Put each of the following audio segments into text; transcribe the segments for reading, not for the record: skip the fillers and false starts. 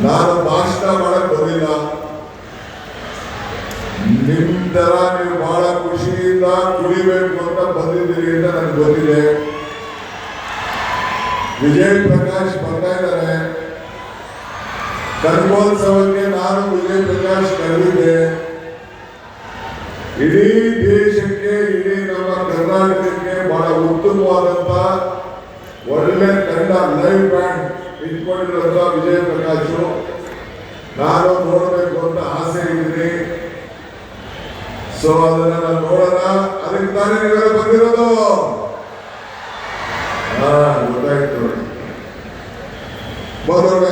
ನಾನು ಭಾಷಣ ಮಾಡಕ್ ಬಂದಿಲ್ಲ. ನಿಮ್ ತರ ನೀವು ಬಹಳ ಖುಷಿಯಿಂದ ಕುಡಿಬೇಕು ಅಂತ ಬಂದಿದ್ದೀರಿ ಅಂತ ನನಗೆ ಗೊತ್ತಿದೆ. ವಿಜಯ್ ಪ್ರಕಾಶ್ ಬರ್ತಾ ಇದ್ದಾರೆ. ಕನಕೋತ್ಸವಕ್ಕೆ ನಾನು ವಿಜಯ್ ಪ್ರಕಾಶ್ ಕರೆದಿದ್ದೆ. ಇಡೀ ದೇಶಕ್ಕೆ, ಇಡೀ ನಮ್ಮ ಕರ್ನಾಟಕಕ್ಕೆ ಬಹಳ ಉತ್ತಮವಾದಂತ ಒಳ್ಳೆ ಕನ್ನಡ ಲೈವ್ ಬ್ಯಾಂಡ್ ಇಟ್ಕೊಂಡಿರುವಂತ ವಿಜಯ್ ಪ್ರಕಾಶ್ ನಾನು ನೋಡಬೇಕು ಅಂತ ಆಸೆ ಇದ್ದೀನಿ. ಸೊ ಅದನ್ನ ನಾನು ನೋಡೋಣ. ಅದಕ್ಕೆ ತಾನೇ ನೀವೆಲ್ಲ ಬಂದಿರೋದು. ಗೊತ್ತಾಯ್ತು. ಬಂದವ್ರೆ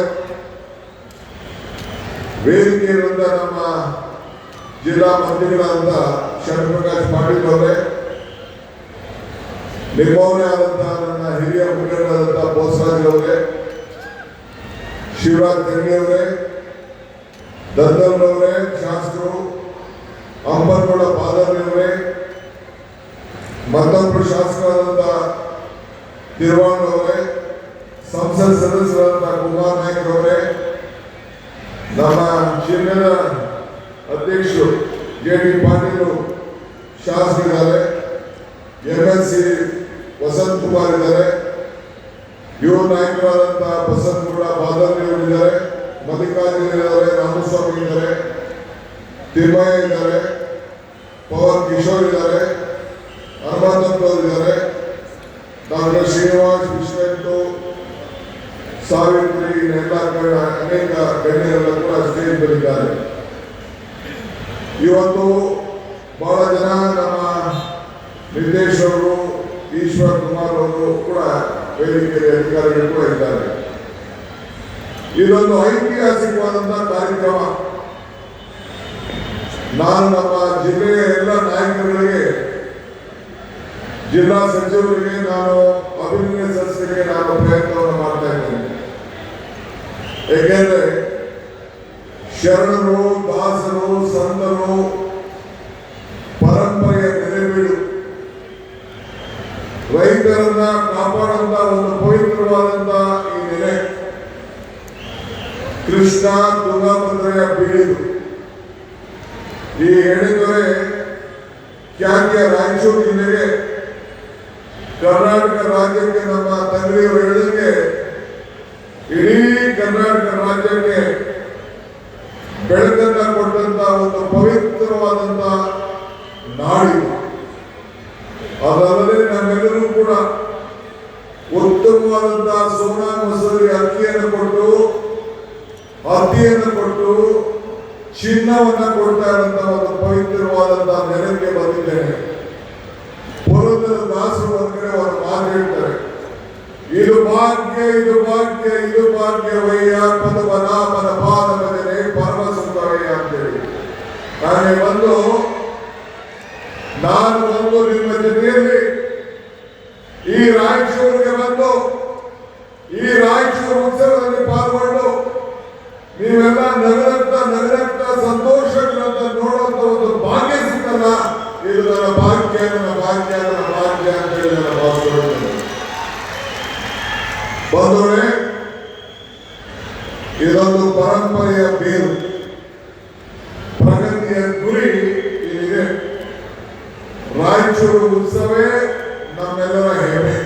ವೇದಿಕೆ ಇರುವಂತ ನಮ್ಮ ಜಿಲ್ಲಾ ಮಂತ್ರಿಗಳಾದಂತ ಷಣ್ಮುಖ ಪಾಟೀಲ್ ಅವರೇ, ನಿಮ್ಮವರೇ ಆದಂತಹ ನನ್ನ ಹಿರಿಯ ಮುಖಂಡರಾದಂತಹ ಬೋಸರಾಜ್ ಅವರೇ, ಶಿವರಾಜ್ ತಂಗಿ ಅವರೇ, ದತ್ತಲ್ರವರೇ, ಶಾಸಕರು, ಅಂಬನಗೌಡ ಪಾದರ್ಲಿ ಅವರೇ, ಮತ್ತೊಬ್ಬರು ಶಾಸಕರಾದಂತಹ ತಿರುವಾಣ್ ಅವರೇ, ಸಂಸತ್ ಸದಸ್ಯರಾದಂತಹ ಕುಮಾರ್ ನಾಯ್ಕ ಅವರೇ, ನಮ್ಮ ಜಿಲ್ಲೆಯ ಅಧ್ಯಕ್ಷರು ಜೆ.ಡಿ. ಪಾಟೀಲ್ ಶಾಸಕರಿದ್ದಾರೆ, MLC ವಸಂತ್ ಕುಮಾರ್ ಇದ್ದಾರೆ, ಯುವ ನಾಯಕರಾದಂತಹ ಬಸನಗೌಡ ಬಾದರ್ಲಿ ಇದ್ದಾರೆ, ಮಲ್ಲಿಕಾರ್ಜುನ ಇದ್ದಾರೆ, ರಾಮಸ್ವಾಮಿ ಇದ್ದಾರೆ, ತಿಮ್ಮಯ್ಯ ಇದ್ದಾರೆ, ಪವನ್ ಕಿಶೋರ್ ಇದ್ದಾರೆ, ಹನುಮಂತಪ್ಪರು ಇದ್ದಾರೆ, ಡಾಕ್ಟರ್ ಶ್ರೀನಿವಾಸ್ ವಿಶ್ವೆಂಟು, ಸಾವಿತ್ರಿ, ಎಲ್ಲ ಅನೇಕ ಗಣ್ಯರೆಲ್ಲ ಕೂಡ ಸ್ಟೇಜ್ ಬಂದಿದ್ದಾರೆ. ಇವತ್ತು ಬಹಳ ಜನ ನಮ್ಮ ನಿರ್ದೇಶ್ ಅವರು, ಈಶ್ವರ್ ಕುಮಾರ್ ಅವರು ಕೂಡ ವೇದಿಕೆಯ ಅಧಿಕಾರಿಗಳು ಕೂಡ ಇದ್ದಾರೆ. ಇದೊಂದು ಐತಿಹಾಸಿಕವಾದಂತಹ ಕಾರ್ಯಕ್ರಮ. ನಾನು ನಮ್ಮ ಜಿಲ್ಲೆಯ ಎಲ್ಲ ನಾಯಕರುಗಳಿಗೆ, ಜಿಲ್ಲಾ ಸಚಿವರಿಗೆ ನಾನು ಅಭಿನಂದನೆ ಸಲ್ಲಿಸಲಿಕ್ಕೆ ನಾನು ಪ್ರಯತ್ನವನ್ನು ಮಾಡ್ತಾ ಇದ್ದೇನೆ. ಏಕೆಂದರೆ ಶರಣರು, ದಾಸರು, ಸಂತರು, ಪರಂಪರೆಯ ನೆಲೆಬೀಡು, ರೈತರನ್ನ ಕಾಪಾಡುವಂತ ಒಂದು ಪವಿತ್ರವಾದಂತ ಈ ನೆಲೆ ಕೃಷ್ಣ ತುಂಗಭದ್ರೆಯ ಬೀಳಿದು. ಈ ಎಡೆದೊರೆ ಖ್ಯಾತಿಯ ರಾಯಚೂರು ಜಿಲ್ಲೆಗೆ, ಕರ್ನಾಟಕ ರಾಜ್ಯಕ್ಕೆ, ನಮ್ಮ ತಂದೆಯವರು ಹೇಳಿದಂಗೆ ಇಡೀ ಕರ್ನಾಟಕ ರಾಜ್ಯಕ್ಕೆ ಬೆಳಕನ್ನ ಕೊಟ್ಟಂತ ಒಂದು ಪವಿತ್ರವಾದಂತ ನಾಡಿದು. ಅದಲ್ಲದೆ ನಮ್ಮೆಲ್ಲರೂ ಕೂಡ ಉತ್ತಮವಾದಂತಹ ಸೋನಾ ಮಸೂರಿ ಅಕ್ಕಿಯನ್ನು ಕೊಟ್ಟು, ಹತ್ತಿಯನ್ನು ಕೊಟ್ಟು, ಚಿನ್ನವನ್ನ ಕೊಡ್ತಾ ಇರುವಂತಹ ಒಂದು ಪವಿತ್ರವಾದಂತಹ ನೆಲಕ್ಕೆ ಬಂದಿದ್ದೇನೆ. ಪುರಂದರ ದಾಸರು ಒಂದ್ ಕಡೆ ಅವರು ಮಾತು ಹೇಳ್ತಾರೆ, ಇದು ಭಾಗ್ಯ, ಇದು ಭಾಗ್ಯ, ಇದು ಭಾಗ್ಯವಯ್ಯ, ಪದವನಾಮನ ಪಾದ ಭಜನೆ ಪರಮ ಸುಖವಯ್ಯ ಅಂತೇಳಿ. ನಾನು ಬಂದು ನಿಮ್ಮ ಜೊತೆಯಲ್ಲಿ ಈ ರಾಯಚೂರಿಗೆ ಬಂದು ಈ ರಾಯಚೂರು ಉತ್ಸವದಲ್ಲಿ ಪಾಲ್ಗೊಂಡು ನೀವೆಲ್ಲ ನಗರತ್ತ ಸಂತೋಷಗಳಂತ ನೋಡುವಂತ ಒಂದು ಭಾಗ್ಯ ಸಿಕ್ಕಲ್ಲ. ಇದು ನನ್ನ ಭಾಗ್ಯ, ನನ್ನ ಭಾಗ್ಯ, ನನ್ನ ಭಾಗ್ಯ ಅಂತ ಹೇಳಿ ನನ್ನ ಭಾವಿಸ್ಕೊಳ್ತೇನೆ. ಬಂದವರೇ, ಇದೊಂದು ಪರಂಪರೆಯ ಬೇರು, ಪ್ರಗತಿಯ ಗುರಿ ಇದೆ. ರಾಯಚೂರು ಉತ್ಸವೇ ನಮ್ಮೆಲ್ಲರ ಹೆಮ್ಮೆ.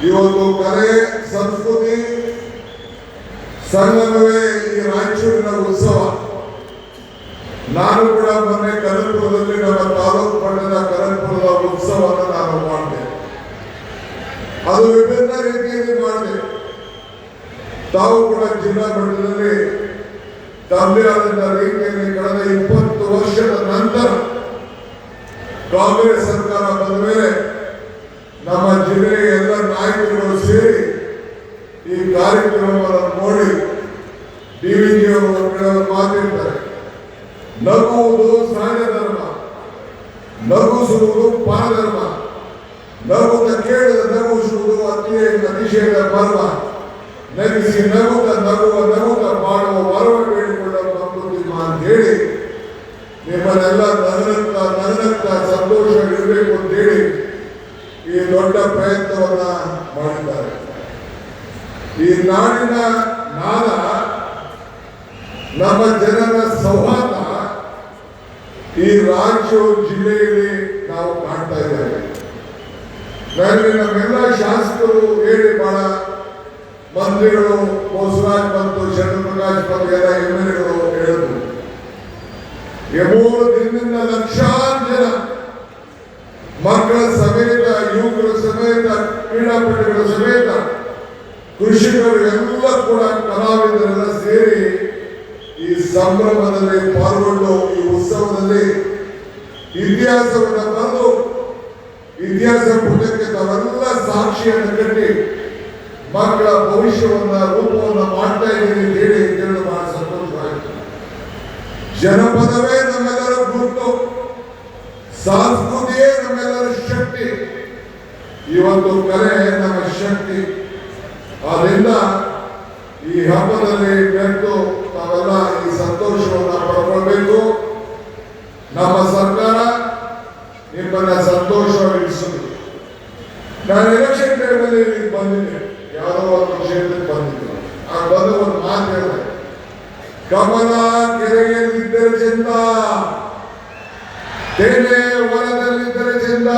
ಇವತ್ತು ಕಲೆ, ಸಂಸ್ಕೃತಿ ಸಂಗಮವೇ ಈ ರಾಯಚೂರಿನ ಉತ್ಸವ. ನಾನು ಕೂಡ ಮೊನ್ನೆ ಕನಕಪುರದಲ್ಲಿ ನಮ್ಮ ತಾಲೂಕು ಮಟ್ಟದ ಕನಕಪುರದ ಉತ್ಸವವನ್ನು ನಾನು ಮಾಡಿದೆ. ಅದು ವಿಭಿನ್ನ ರೀತಿಯಲ್ಲಿ ಮಾಡಿದೆ. ತಾವು ಕೂಡ ಜಿಲ್ಲಾ ಮಟ್ಟದಲ್ಲಿ ತಮ್ಮದೇ ಆದಂತ ರೀತಿಯಲ್ಲಿ ಕಳೆದ 20 ವರ್ಷದ ನಂತರ ಕಾಂಗ್ರೆಸ್ ಸರ್ಕಾರ ಬಂದ ಮೇಲೆ ನಮ್ಮ ಜಿಲ್ಲೆಯ ಎಲ್ಲ ನಾಯಕರುಗಳು ಸೇರಿ ಈ ಕಾರ್ಯಕ್ರಮವನ್ನು ನೋಡಿ DVG ಅವರು ಮಾತಿರ್ತಾರೆ, ನಗುವುದು ಸಹಜ ಧರ್ಮ, ನಗುಸುವುದು ಪರಧರ್ಮ, ನಗುತ್ತ ಕೇಳಿದ ನಗುಸುವುದು ಅತಿಶಯದ ಪರ್ವ, ನಗಿಸಿ ನಗುತ್ತ ಮಾಡುವ ವರವ ಬೇಡಿಕೊಳ್ಳಲು ಮಂಕುತಿಮ್ಮ ಅಂತ ಹೇಳಿ ನಿಮ್ಮನ್ನೆಲ್ಲ ನಗನಗ್ತಾ ಸಂತೋಷ ಇರಬೇಕು ಅಂತೇಳಿ ಈ ದೊಡ್ಡ ಪ್ರಯತ್ನವನ್ನ ಮಾಡಿದ್ದಾರೆ. ಈ ನಾಡಿನ ನಾದ ನಮ್ಮ ಜನರ ಸೌಹಾರ್ದ ಈ ರಾಜ್ಯ ಜಿಲ್ಲೆಯಲ್ಲಿ ನಾವು ಕಾಣ್ತಾ ಇದ್ದೇವೆ. ನನಗೆ ನಮ್ಮೆಲ್ಲ ಶಾಸಕರು ಹೇಳಿ ಬಹಳ ಮಂತ್ರಿಗಳು ಬಸವರಾಜ್ ಬಂತು, ಶರಣಪ್ರಕಾಶ್ ಬಂತು, ಎಲ್ಲ ಎಮ್ಮೆಲ್ಎಗಳು ಹೇಳಿದ್ರು 3 ದಿನದಿಂದ ಲಕ್ಷಾಂತರ ಜನ ಮಕ್ಕಳ ಸಮೇತ, ಯುವಕರ ಸಮೇತ, ಕ್ರೀಡಾಪಟುಗಳ ಸಮೇತ, ಕೃಷಿಕರು ಎಲ್ಲ ಕೂಡ ಕಲಾವಿದರೆಲ್ಲ ಸೇರಿ ಈ ಸಂಭ್ರಮದಲ್ಲಿ ಪಾಲ್ಗೊಂಡು ಈ ಉತ್ಸವದಲ್ಲಿ ಇತಿಹಾಸವನ್ನು ಬರೆದು ಇತಿಹಾಸ ಪುಟಕ್ಕೆ ತಾವೆಲ್ಲ ಸಾಕ್ಷಿಯನ್ನು ಕಟ್ಟಿ ಮಕ್ಕಳ ಭವಿಷ್ಯವನ್ನ ರೂಪವನ್ನು ಮಾಡ್ತಾ ಇದ್ದೀರಿ ಅಂತ ಹೇಳಿ ಬಹಳ ಸಂತೋಷವಾಯಿತು. ಜನಪದವೇ ನಮ್ಮೆಲ್ಲರ ಗುರುತು, ಸಂಸ್ಕೃತಿಯೇ ನಮ್ಮೆಲ್ಲರ ಶಕ್ತಿ. ಇವತ್ತು ಕಲೆ ನಮ್ಮ ಶಕ್ತಿ. ಆದ್ರಿಂದ ಈ ಹಬ್ಬದಲ್ಲಿ ಬೆರೆತು ತಾವೆಲ್ಲ ಈ ಸಂತೋಷವನ್ನು ಪಡ್ಕೊಳ್ಬೇಕು. ನಮ್ಮ ಸರ್ಕಾರ ನಿಮ್ಮನ್ನ ಸಂತೋಷವಾಗಿರಿಸುವುದು. ನಾನು ಎಲೆಕ್ಷನ್ ಟೈಮಲ್ಲಿ ಬಂದಿದ್ದೆ, ಯಾವುದೋ ಒಂದು ಕ್ಷೇತ್ರಕ್ಕೆ ಬಂದಿದ್ದೆ. ಆಗ ಬಂದು ಒಂದು ಮಾತು ಹೇಳಿದೆ, ಕಮಲ ಕೆರೆಯಲ್ಲಿದ್ದರೆ ಚಂದ, ತೆನೆ ಹೊಲದಲ್ಲಿದ್ದರೆ ಚಂದ.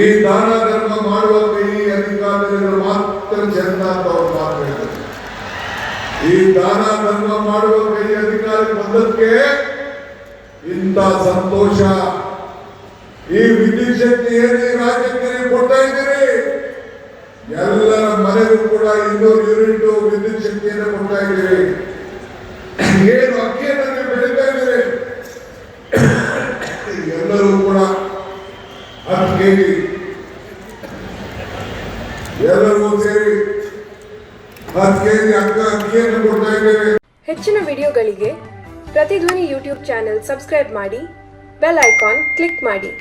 ಈ ದಾನ ಧರ್ಮ ಮಾಡುವ ಕೈ ಅಧಿಕಾರದಲ್ಲಿ ಮಾತ್ರ ಚಂದ ಅಂತ ಅವ್ರು ಮಾತು ಹೇಳಿದ್ದಾರೆ. ಈ ದಾನ ಧರ್ಮ ಮಾಡುವ ಕೈ ಅಧಿಕಾರಿ ಬಂದಕ್ಕೆ ಇಂಥ ಸಂತೋಷ. ಈ ವಿದ್ಯುತ್ ಶಕ್ತಿ ಏನು ಈ ರಾಜ್ಯಕ್ಕೆ ನೀವು ಕೊಡ್ತಾ ಇದ್ದೀರಿ, ಎಲ್ಲರ ಮನೆಗೂ ಕೂಡ 200 ಯೂನಿಟ್ ವಿದ್ಯುತ್ ಶಕ್ತಿಯನ್ನು ಕೊಡ್ತಾ ಇದ್ದೀರಿ. ಏನು ಅಕ್ಕಿಯನ್ನು ನೀವು ಬೆಳೀತಾ ಇದ್ದೀರಿ, ಎಲ್ಲರೂ ಕೂಡ 10 kg ಎಲ್ಲರೂ ಸೇರಿ 10 kg ಅಕ್ಕಿಯನ್ನು ಕೊಡ್ತಾ ಇದ್ದೇವೆ. ಹೆಚ್ಚಿನ ವಿಡಿಯೋಗಳಿಗೆ ಪ್ರತಿಧ್ವನಿ ಯೂಟ್ಯೂಬ್ ಚಾನೆಲ್ ಸಬ್ಸ್ಕ್ರೈಬ್ ಮಾಡಿ, ಬೆಲ್ ಐಕಾನ್ ಕ್ಲಿಕ್ ಮಾಡಿ.